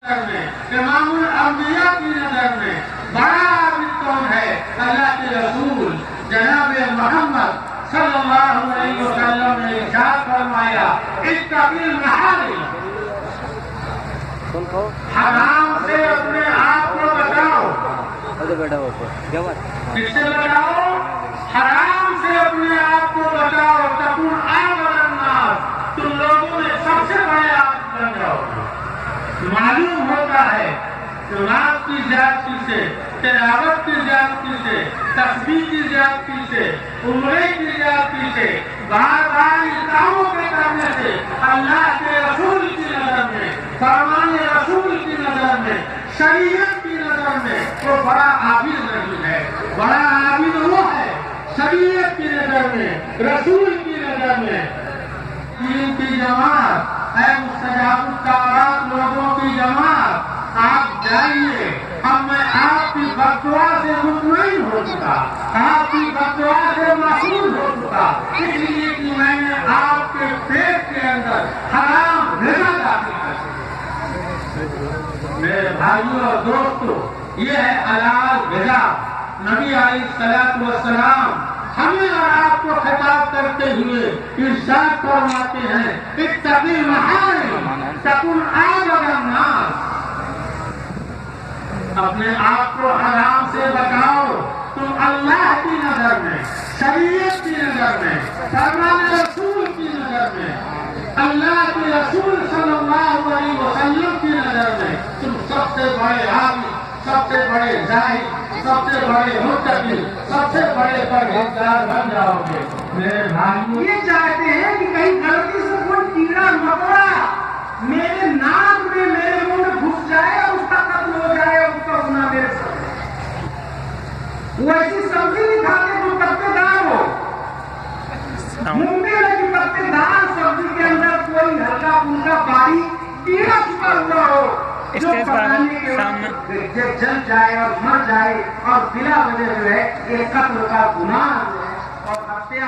امام الانبیاء کی نظر میں بڑا عابد کون ہے؟ اللہ کے رسول جناب محمد صلی اللہ علیہ وسلم نے ارشاد فرمایا اتقی المحارم، حرام سے اپنے آپ کو بچاؤ۔ کس سے بچاؤ؟ حرام سے اپنے آپ کو بچاؤ۔ تکون اعظم الناس، تم لوگوں میں سب سے بڑے عابد بن جاؤ۔ معلوم ہوتا ہے نماز کی زیادتی سے، تلاوت کی زیادتی سے، تسبیح کی زیادتی سے، عمرے کی زیادتی سے، بار بار کاموں کے کرنے سے اللہ کے رسول کی نظر میں، فرمان رسول کی نظر میں، شریعت کی نظر میں وہ بڑا عابد نہیں ہے۔ بڑا عابد وہ ہے شریعت کی نظر میں، رسول کی نظر میں۔ دین کی جماعت، اے مستجاب الدعوات لوگوں کی جماعت، آپ جائیے۔ اب میں آپ کی فتوا سے مطمئن ہو چکا، آپ کی فتوا سے محفوظ ہو چکا، اس لیے کہ میں نے آپ کے پیٹ کے اندر حرام غذا داخل کر دیا۔ میرے بھائیوں اور دوستوں، یہ ہے حلال غذا۔ نبی علیہ الصلوۃ والسلام ہمیں اور آپ کو خطاب کرتے ہوئے ارشاد فرماتے ہیں اتقی المحارم تکن اعظم الناس، اپنے آپ کو حرام سے بچاؤ، تم اللہ کی نظر میں، شریعت کی نظر میں، فرمان رسول کی نظر میں، اللہ کے رسول صلی اللہ علیہ وسلم کی نظر میں تم سب سے بڑے عابد، سب سے بڑے زاہد، سب سے بڑے متقی، سب سے بڑے پرہیزگار بن جاؤ گے۔ میرے بھائیوں، یہ چاہتے ہیں کہ کہیں غلطی سے کوئی کیڑا مکوڑا میرے ناک میں، میرے منہ میں گھس جائے اور اس کا قتل ہو جائے، اس کا گناہ میرے ساتھ۔ وہ ایسی سبزی نہیں کھاتے جو پتے دار ہو، ممکن ہے کہ پتے دار سبزی کے اندر کوئی ہلکا پھلکا باریک کیڑا چھپا ہوا ہو جو پکانے کے وقت جل جائے اور مر جائے اور بلا وجہ جو ہے یہ قتل کا گناہ ہے اور ہتیا